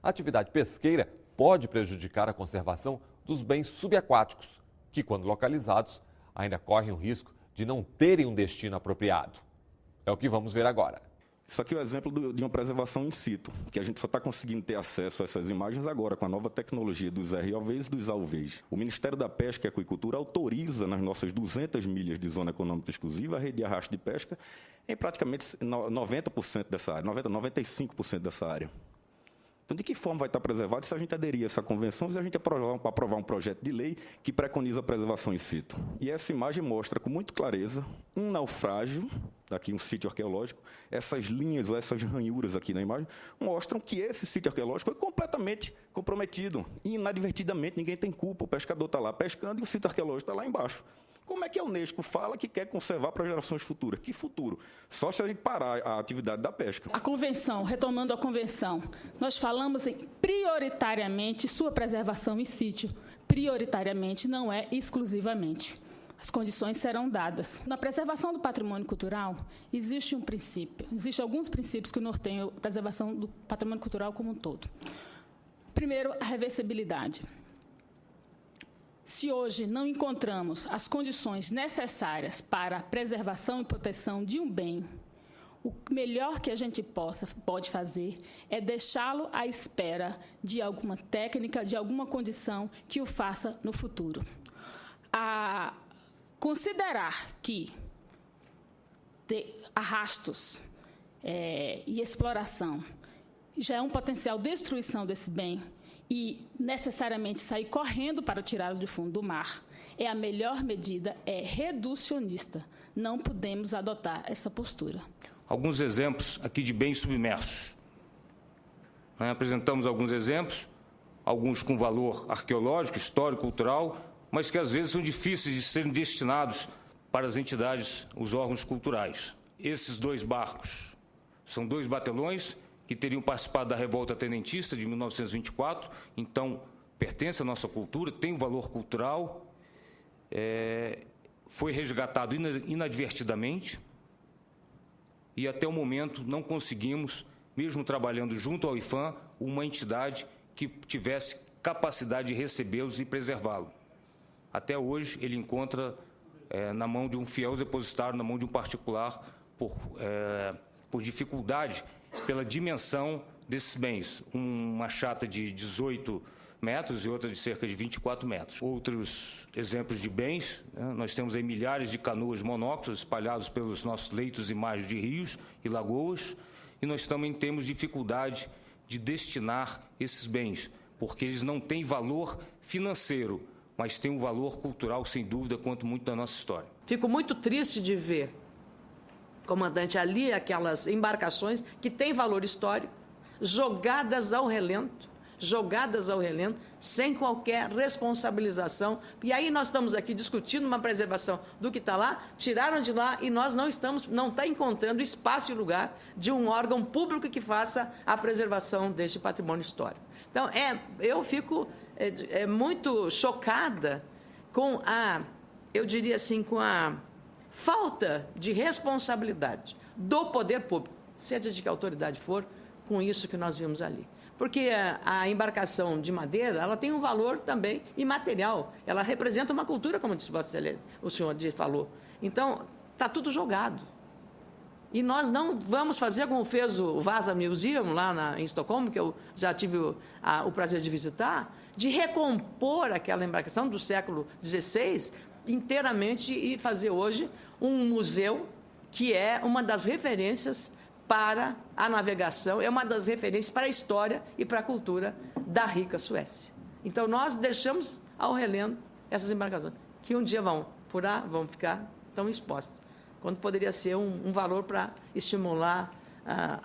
A atividade pesqueira pode prejudicar a conservação dos bens subaquáticos, que, quando localizados, ainda correm o risco de não terem um destino apropriado. É o que vamos ver agora. Isso aqui é o exemplo de uma preservação in situ, que a gente só está conseguindo ter acesso a essas imagens agora com a nova tecnologia dos ROVs e dos AUVs. O Ministério da Pesca e Aquicultura autoriza nas nossas 200 milhas de zona econômica exclusiva a rede de arrasto de pesca em praticamente 90% dessa área, 95% dessa área. Então, de que forma vai estar preservado se a gente aderir a essa convenção, se a gente aprovar um projeto de lei que preconiza a preservação in situ? E essa imagem mostra com muita clareza um naufrágio, aqui um sítio arqueológico, essas linhas, essas ranhuras aqui na imagem, mostram que esse sítio arqueológico foi completamente comprometido. E, inadvertidamente, ninguém tem culpa. O pescador está lá pescando e o sítio arqueológico está lá embaixo. Como é que a Unesco fala que quer conservar para gerações futuras? Que futuro? Só se a gente parar a atividade da pesca. A convenção, retomando a convenção, nós falamos em prioritariamente sua preservação in situ. Prioritariamente, não é exclusivamente. As condições serão dadas. Na preservação do patrimônio cultural, existe um princípio, existem alguns princípios que norteiam a preservação do patrimônio cultural como um todo. Primeiro, a reversibilidade. Se hoje não encontramos as condições necessárias para a preservação e proteção de um bem, o melhor que a gente pode fazer é deixá-lo à espera de alguma técnica, de alguma condição que o faça no futuro. Considerar que arrastos e exploração já é um potencial destruição desse bem e necessariamente sair correndo para tirá-lo de fundo do mar, é a melhor medida, é reducionista. Não podemos adotar essa postura. Alguns exemplos aqui de bens submersos. Apresentamos alguns exemplos, alguns com valor arqueológico, histórico, cultural, mas que às vezes são difíceis de serem destinados para as entidades, os órgãos culturais. Esses dois barcos são 2 batelões que teriam participado da revolta tenentista de 1924, então pertence à nossa cultura, tem um valor cultural, foi resgatado inadvertidamente e até o momento não conseguimos, mesmo trabalhando junto ao IPHAN, uma entidade que tivesse capacidade de recebê-los e preservá-los. Até hoje ele encontra na mão de um fiel depositário, na mão de um particular, por dificuldade, pela dimensão desses bens. Uma chata de 18 metros e outra de cerca de 24 metros. Outros exemplos de bens, nós temos aí milhares de canoas monócoras espalhadas pelos nossos leitos e margens de rios e lagoas, e nós também temos dificuldade de destinar esses bens, porque eles não têm valor financeiro, mas têm um valor cultural, sem dúvida, quanto muito da nossa história. Fico muito triste de ver, comandante, ali aquelas embarcações que têm valor histórico, jogadas ao relento, sem qualquer responsabilização. E aí nós estamos aqui discutindo uma preservação do que está lá, tiraram de lá e nós não está encontrando espaço e lugar de um órgão público que faça a preservação deste patrimônio histórico. Então, eu fico muito chocada com eu diria assim, com a falta de responsabilidade do poder público, seja de que autoridade for, com isso que nós vimos ali. Porque a embarcação de madeira, ela tem um valor também imaterial, ela representa uma cultura, como disse o senhor falou. Então, está tudo jogado. E nós não vamos fazer como fez o Vasa Museum, lá em Estocolmo, que eu já tive o prazer de visitar, de recompor aquela embarcação do século XVI inteiramente e fazer hoje um museu que é uma das referências para a navegação, é uma das referências para a história e para a cultura da rica Suécia. Então, nós deixamos ao relento essas embarcações, que um dia vão ficar tão expostas, quando poderia ser um valor para estimular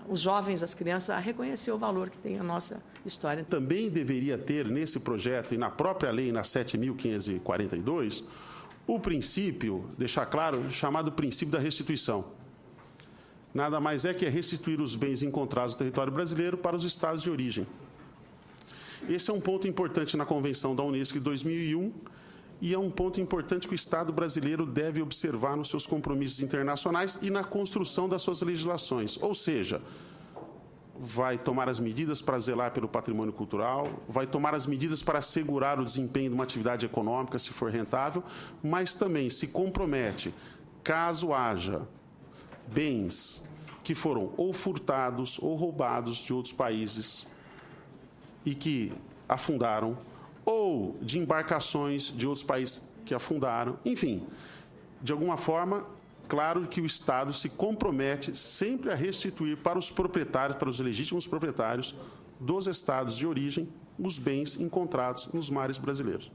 os jovens, as crianças, a reconhecer o valor que tem a nossa história. Também deveria ter nesse projeto e na própria lei, na 7.542, o princípio, deixar claro, chamado princípio da restituição. Nada mais é que restituir os bens encontrados no território brasileiro para os estados de origem. Esse é um ponto importante na Convenção da Unesco de 2001 e é um ponto importante que o Estado brasileiro deve observar nos seus compromissos internacionais e na construção das suas legislações. Ou seja, vai tomar as medidas para zelar pelo patrimônio cultural, vai tomar as medidas para assegurar o desempenho de uma atividade econômica, se for rentável, mas também se compromete, caso haja bens que foram ou furtados ou roubados de outros países e que afundaram, ou de embarcações de outros países que afundaram, enfim, de alguma forma, claro que o Estado se compromete sempre a restituir para os proprietários, para os legítimos proprietários dos estados de origem, os bens encontrados nos mares brasileiros.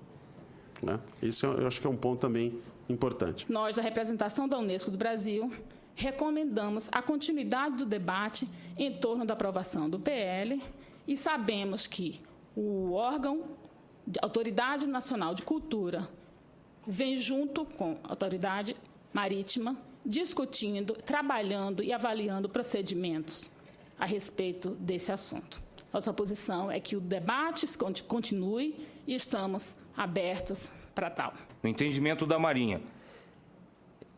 Né? Esse eu acho que é um ponto também importante. Nós, da representação da Unesco do Brasil, recomendamos a continuidade do debate em torno da aprovação do PL e sabemos que o órgão de Autoridade Nacional de Cultura vem junto com a Autoridade Marítima discutindo, trabalhando e avaliando procedimentos a respeito desse assunto. Nossa posição é que o debate continue e estamos abertos para tal. No entendimento da Marinha,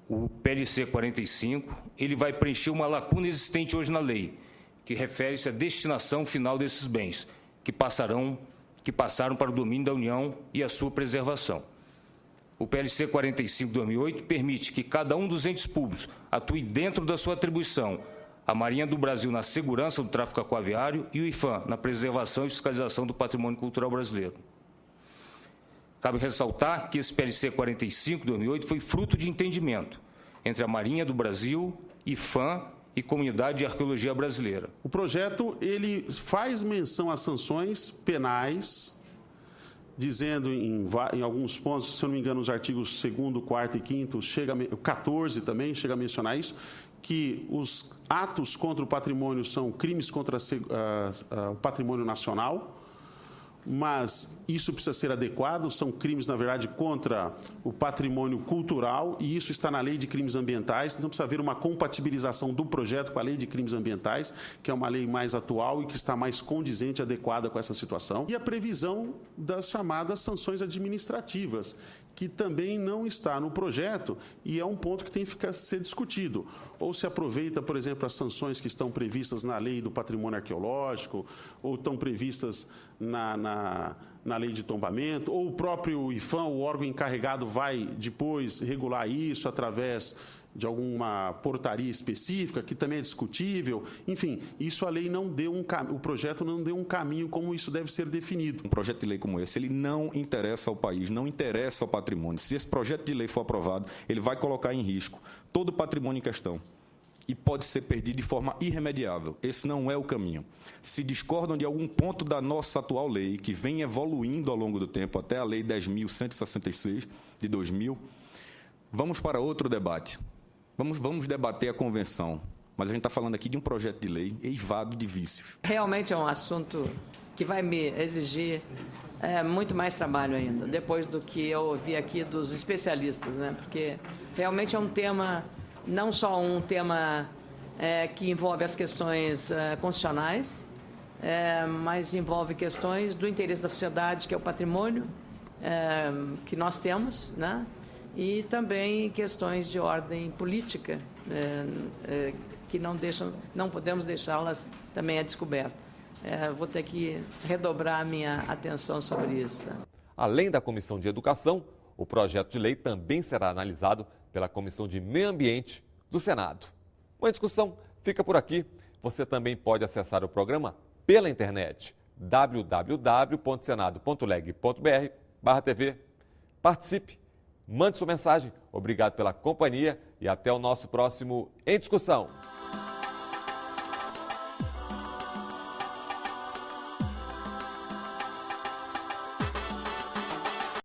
o PLC 45, ele vai preencher uma lacuna existente hoje na lei, que refere-se à destinação final desses bens, que passaram para o domínio da União e a sua preservação. O PLC 45/2008 permite que cada um dos entes públicos atue dentro da sua atribuição, a Marinha do Brasil na segurança do tráfico aquaviário e o IPHAN na preservação e fiscalização do patrimônio cultural brasileiro. Cabe ressaltar que esse PLC 45/2008 foi fruto de entendimento entre a Marinha do Brasil, IPHAN e Comunidade de Arqueologia Brasileira. O projeto ele faz menção a sanções penais, dizendo em alguns pontos, se eu não me engano, os artigos 2º, 4º e 5º, 14 também chega a mencionar isso, que os atos contra o patrimônio são crimes contra o patrimônio nacional, mas isso precisa ser adequado, são crimes, na verdade, contra o patrimônio cultural, e isso está na Lei de Crimes Ambientais, então precisa haver uma compatibilização do projeto com a Lei de Crimes Ambientais, que é uma lei mais atual e que está mais condizente, adequada com essa situação, e a previsão das chamadas sanções administrativas, que também não está no projeto e é um ponto que tem que ser discutido. Ou se aproveita, por exemplo, as sanções que estão previstas na Lei do Patrimônio Arqueológico, ou estão previstas na Lei de Tombamento, ou o próprio IPHAN, o órgão encarregado, vai depois regular isso através de alguma portaria específica, que também é discutível. Enfim, isso a lei não deu o projeto não deu um caminho como isso deve ser definido. Um projeto de lei como esse, ele não interessa ao país, não interessa ao patrimônio. Se esse projeto de lei for aprovado, ele vai colocar em risco todo o patrimônio em questão e pode ser perdido de forma irremediável. Esse não é o caminho. Se discordam de algum ponto da nossa atual lei, que vem evoluindo ao longo do tempo, até a Lei 10.166, de 2000, vamos para outro debate. Vamos debater a convenção, mas a gente está falando aqui de um projeto de lei eivado de vícios. Realmente é um assunto que vai me exigir muito mais trabalho ainda, depois do que eu ouvi aqui dos especialistas, né? Porque realmente é um tema, não só um tema que envolve as questões constitucionais, mas envolve questões do interesse da sociedade, que é o patrimônio que nós temos, né? E também questões de ordem política, que não podemos deixá-las também a descoberto. Vou ter que redobrar a minha atenção sobre isso. Tá? Além da Comissão de Educação, o projeto de lei também será analisado pela Comissão de Meio Ambiente do Senado. Uma discussão fica por aqui. Você também pode acessar o programa pela internet, www.senado.leg.br/TV. Participe, mande sua mensagem. Obrigado pela companhia e até o nosso próximo Em Discussão.